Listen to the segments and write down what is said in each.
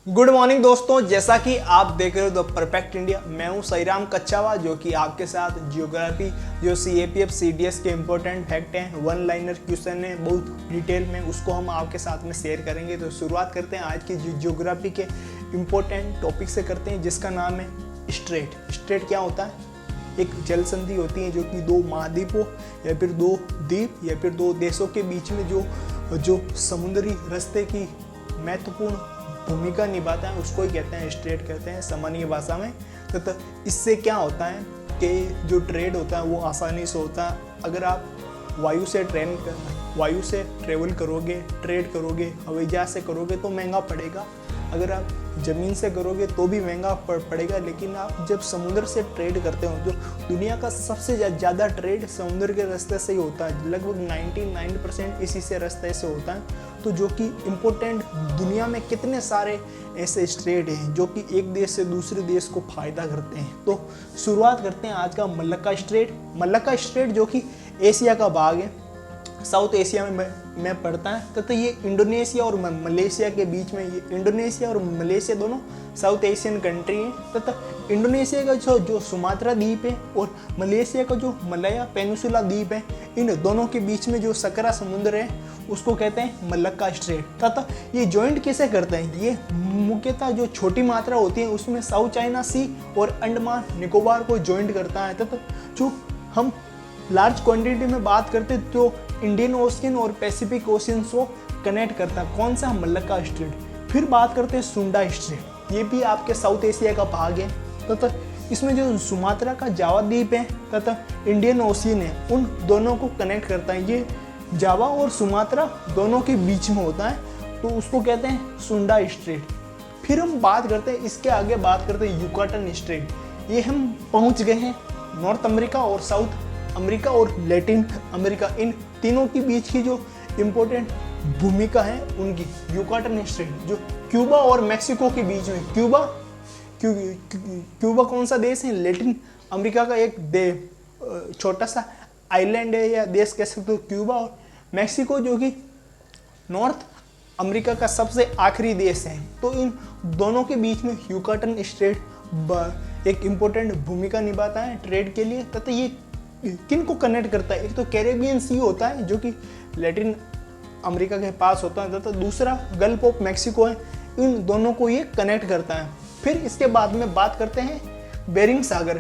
Good morning दोस्तों, जैसा कि आप देख रहे हो द परफेक्ट इंडिया। मैं हूं सईराम कच्चावा, जो कि आपके साथ जियोग्राफी जो CAPF CDS के इंपॉर्टेंट फैक्ट हैं, वन लाइनर क्वेश्चन है बहुत डिटेल में, उसको हम आपके साथ में शेयर करेंगे। तो शुरुआत करते हैं आज की जियोग्राफी के इंपॉर्टेंट टॉपिक से करते हैं, जिसका नाम है स्ट्रेट। स्ट्रेट क्या होता है? एक जल संधि होती है जो कि दो महाद्वीपों या फिर दो द्वीप या फिर दो देशों के बीच में जो समुद्री रास्ते की महत्वपूर्ण भूमिका निभाता है, उसको ही कहते हैं स्ट्रेट कहते हैं सामान्य भाषा में। तो इससे क्या होता है कि जो ट्रेड होता है वो आसानी से होता है। अगर आप वायु से ट्रेवल करोगे, ट्रेड करोगे, हवाई जहाज से करोगे तो महंगा पड़ेगा। अगर आप ज़मीन से करोगे तो भी महंगा पड़ेगा। लेकिन आप जब समुद्र से ट्रेड करते हो, जो दुनिया का सबसे ज़्यादा ट्रेड समुद्र के रास्ते से ही होता है, लगभग 99% इसी से रास्ते से होता है। तो जो कि इम्पोर्टेंट, दुनिया में कितने सारे ऐसे स्ट्रेट हैं जो कि एक देश से दूसरे देश को फ़ायदा करते हैं। तो शुरुआत करते हैं आज का मलक्का स्ट्रेट। मलक्का स्ट्रेट जो कि एशिया का भाग है, साउथ एशिया में पड़ता है तथा ये इंडोनेशिया और मलेशिया के बीच में, ये इंडोनेशिया और मलेशिया दोनों साउथ एशियन कंट्री हैं। तथा इंडोनेशिया का जो सुमात्रा द्वीप है और मलेशिया का जो मलया पेनिनसुला द्वीप है, इन दोनों के बीच में जो सकरा समुद्र है उसको कहते हैं मलक्का स्ट्रेट। तथा ये जॉइंट कैसे करते हैं? ये मुख्यतः जो छोटी मात्रा होती है उसमें साउथ चाइना सी और अंडमान निकोबार को जॉइंट करता है। तथा जो हम लार्ज क्वांटिटी में बात करते हैं तो इंडियन ओशियन और पैसिफिक ओशियन को कनेक्ट करता है। कौन सा? Malacca strait. फिर बात करते हैं सुंडा स्ट्रेट, ये भी आपके साउथ एशिया का भाग है। तथा इसमें जो सुमात्रा का जावा द्वीप है तथा इंडियन ओशियन है, उन दोनों को कनेक्ट करता है। ये जावा और सुमात्रा दोनों के बीच में होता है, तो उसको कहते हैं सुंडा स्ट्रेट। फिर हम बात करते हैं, इसके आगे बात करते हैं युकाटन स्ट्रेट। ये हम पहुंच गए हैं नॉर्थ अमेरिका और साउथ अमेरिका और लैटिन अमेरिका, इन तीनों के बीच की जो इम्पोर्टेंट भूमिका है उनकी। युकाटन स्ट्रेट जो क्यूबा और मैक्सिको के बीच में, क्यूबा कौन सा देश है? लैटिन अमेरिका का एक छोटा सा आइलैंड है या देश कह सकते हो क्यूबा। और मैक्सिको जो कि नॉर्थ अमेरिका का सबसे आखिरी देश है। तो इन दोनों के बीच में युकाटन स्ट्रेट एक इम्पोर्टेंट भूमिका निभाता है ट्रेड के लिए। तथा ये किन को कनेक्ट करता है? एक तो कैरेबियन सी होता है जो कि लैटिन अमेरिका के पास होता है, तथा दूसरा गल्फ ऑफ मैक्सिको है। इन दोनों को ये कनेक्ट करता है। फिर इसके बाद में बात करते हैं बेरिंग सागर।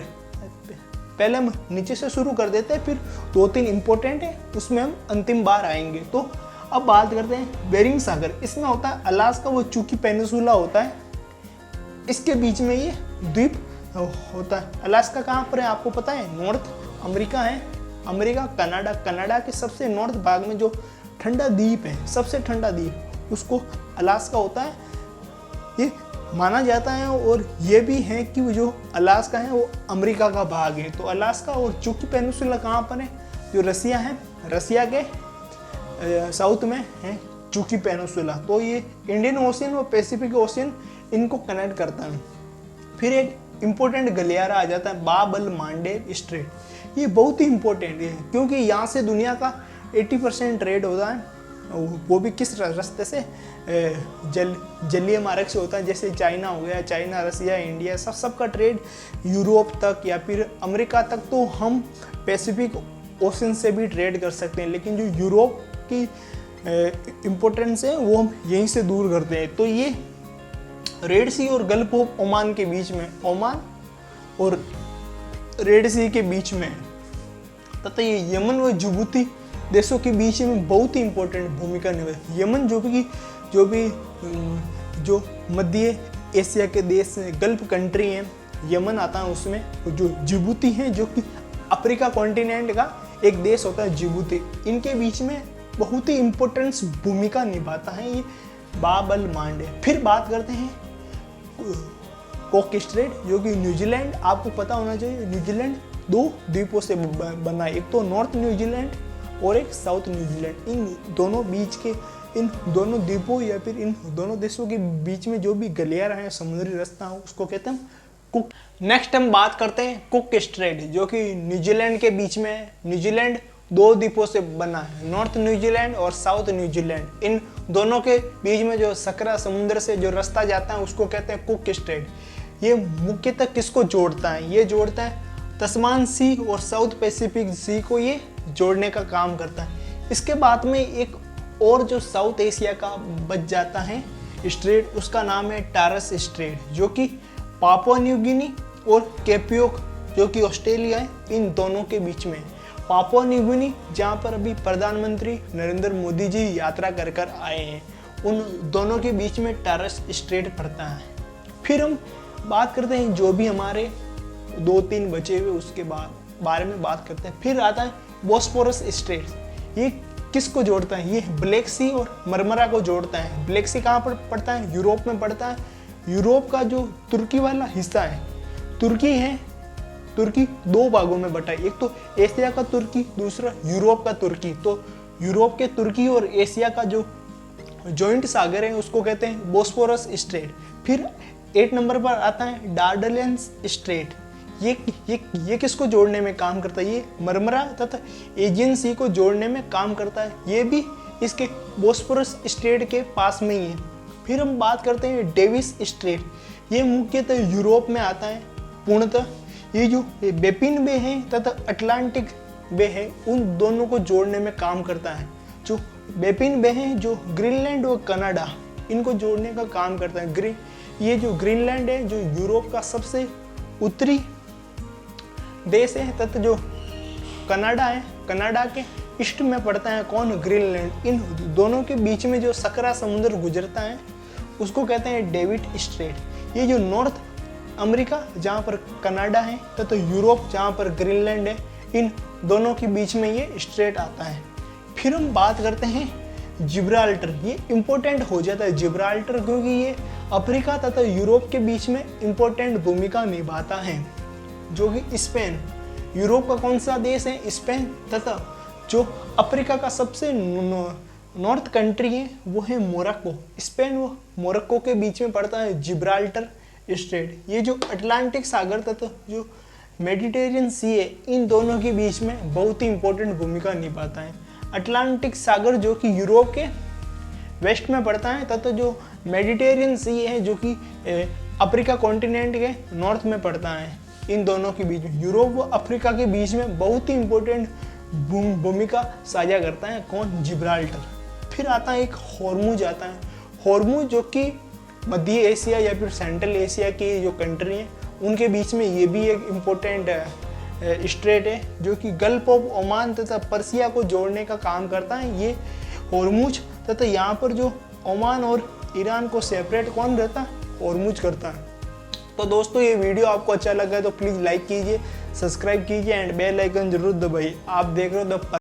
पहले हम नीचे से शुरू कर देते हैं, फिर 2-3 इंपॉर्टेंट है, उसमें हम अंतिम बार आएंगे। तो अब बात करते हैं बेरिंग सागर। इसमें होता है अलास्का वो चूकी पेनिनसुला होता है, इसके बीच में ये द्वीप होता है। अलास्का कहाँ पर है आपको पता है? नॉर्थ अमेरिका है। अमेरिका, कनाडा के सबसे नॉर्थ भाग में जो ठंडा द्वीप है, सबसे ठंडा द्वीप, उसको अलास्का होता है, ये माना जाता है। और ये भी है कि वो जो अलास्का है वो अमेरिका का भाग है। तो अलास्का और चूकी पेनिनसुला कहाँ पर है? जो रसिया है, रसिया के साउथ में है चूकी पेनिनसुला। तो ये इंडियन ओशियन और पैसिफिक ओशियन इनको कनेक्ट करता है। फिर एक इम्पोर्टेंट गलियारा आ जाता है बाब अल मांडेब स्ट्रेट। ये बहुत ही इम्पोर्टेंट है क्योंकि यहाँ से दुनिया का 80% ट्रेड होता है। वो भी किस रास्ते से? जलीय मार्ग से होता है। जैसे चाइना हो गया, चाइना, रसिया, इंडिया, सबका ट्रेड यूरोप तक या फिर अमेरिका तक। तो हम पैसिफिक ओशन से भी ट्रेड कर सकते हैं, लेकिन जो यूरोप की इम्पोर्टेंस है वो हम यहीं से दूर करते हैं। तो ये रेड सी और गल्फ ऑफ ओमान के बीच में, ओमान और रेड सी के बीच में, तथा ये यमन व जिबूती देशों के बीच में बहुत ही इंपॉर्टेंट भूमिका निभाती है। यमन जो मध्य एशिया के देश गल्फ कंट्री हैं, यमन आता है उसमें। जो जिबूती हैं जो कि अफ्रीका कॉन्टिनेंट का एक देश होता है जिबूती, इनके बीच में बहुत ही इम्पोर्टेंट भूमिका निभाता है ये बाब अल मांडेब। फिर बात करते हैं कुक स्ट्रेट जो कि न्यूजीलैंड, आपको पता होना चाहिए न्यूजीलैंड 2 द्वीपों से बना है, एक तो नॉर्थ न्यूजीलैंड और एक साउथ न्यूजीलैंड। इन दोनों बीच के, इन दोनों द्वीपों या फिर इन दोनों देशों के बीच में जो भी गलियारा है, समुद्री रास्ता हो, उसको कहते हैं कुक। नेक्स्ट हम बात करते हैं कुक स्ट्रेट जो कि न्यूजीलैंड के बीच में है। न्यूजीलैंड 2 द्वीपों से बना है, नॉर्थ न्यूजीलैंड और साउथ न्यूजीलैंड। इन दोनों के बीच में जो सकरा समुद्र से जो रास्ता जाता है उसको कहते हैं कुक स्ट्रेट। ये मुख्यतः किसको जोड़ता है? ये जोड़ता है तस्मान सी और साउथ पैसिफिक सी को ये जोड़ने का काम करता है। इसके बाद में एक और जो साउथ एशिया का बच जाता है स्ट्रेट, उसका नाम है टारस स्ट्रेट, जो कि पापुआ न्यू गिनी और केपियोक जो कि ऑस्ट्रेलिया है, इन दोनों के बीच में। पापुआ न्यू गिनी जहाँ पर अभी प्रधानमंत्री नरेंद्र मोदी जी यात्रा कर कर आए हैं, उन दोनों के बीच में टारस स्ट्रेट पड़ता है। फिर हम बात करते हैं जो भी हमारे 2-3 बचे हुए उसके बारे में बात करते हैं। फिर आता है बोस्फोरस स्ट्रेट। ये किसको जोड़ता है? ये ब्लैक सी और मरमरा को जोड़ता है। ब्लैक सी कहाँ पर पड़ता है? यूरोप में पड़ता है। यूरोप का जो तुर्की वाला हिस्सा है, तुर्की है, तुर्की 2 भागों में बटा है, एक तो एशिया का तुर्की, दूसरा यूरोप का तुर्की। तो यूरोप के तुर्की और एशिया का जो जॉइंट सागर है उसको कहते हैं बोस्फोरस स्ट्रेट। फिर 8 नंबर पर आता है डार्डेलियंस स्ट्रेट। ये किसको जोड़ने में काम करता है? ये मरमरा तथा एजियन सी को जोड़ने में काम करता है। ये भी इसके बोस्फोरस स्ट्रेट के पास में ही है। फिर हम बात करते हैं डेविस स्ट्रेट। ये मुख्यतः यूरोप में आता है। पूर्णतः ये जो बेपिन बे है तथा अटलांटिक बे है, उन दोनों को जोड़ने में काम करता है। जो बेपिन बे है जो ग्रीनलैंड और कनाडा, इनको जोड़ने का काम करता है। ये जो ग्रीनलैंड है जो यूरोप का सबसे उत्तरी देश है, तथा जो कनाडा है, कनाडा के ईस्ट में पड़ता है कौन? ग्रीनलैंड। इन दोनों के बीच में जो सकरा समुद्र गुजरता है उसको कहते हैं डेविड स्ट्रेट। ये जो नॉर्थ अमेरिका जहाँ पर कनाडा है तथा यूरोप जहाँ पर ग्रीनलैंड है, इन दोनों के बीच में ये स्ट्रेट आता है। फिर हम बात करते हैं जिब्राल्टर। ये इम्पोर्टेंट हो जाता है जिब्राल्टर, क्योंकि ये अफ्रीका तथा यूरोप के बीच में इम्पोर्टेंट भूमिका निभाता है। जो कि स्पेन, यूरोप का कौन सा देश है? स्पेन। तथा जो अफ्रीका का सबसे नॉर्थ कंट्री है वो है मोरक्को। स्पेन व मोरक्को के बीच में पड़ता है जिब्राल्टर स्ट्रेट। ये जो अटलांटिक सागर तथा जो मेडिटेरियन सी है, इन दोनों के बीच में बहुत ही इंपॉर्टेंट भूमिका निभाता है। अटलांटिक सागर जो कि यूरोप के वेस्ट में पड़ता है, तथा जो मेडिटेरियन सी है जो कि अफ्रीका कॉन्टिनेंट के नॉर्थ में पड़ता है। इन दोनों के बीच में, यूरोप व अफ्रीका के बीच में बहुत ही इंपॉर्टेंट भूमिका साझा करता है कौन? जिब्राल्टर। फिर आता है एक हॉर्मुज आता है। हॉर्मुज जो कि मध्य एशिया या फिर सेंट्रल एशिया की जो कंट्री है उनके बीच में ये भी एक इम्पोर्टेंट स्ट्रेट है, जो कि गल्फ ऑफ ओमान तथा पर्सिया को जोड़ने का काम करता है ये हॉर्मुज। तथा यहाँ पर जो ओमान और ईरान को सेपरेट कौन रहता है? हॉर्मुज करता है। तो दोस्तों ये वीडियो आपको अच्छा लगा है तो प्लीज़ लाइक कीजिए, सब्सक्राइब कीजिए एंड बेल आइकन जरूर दबाइए। आप देख रहे हो द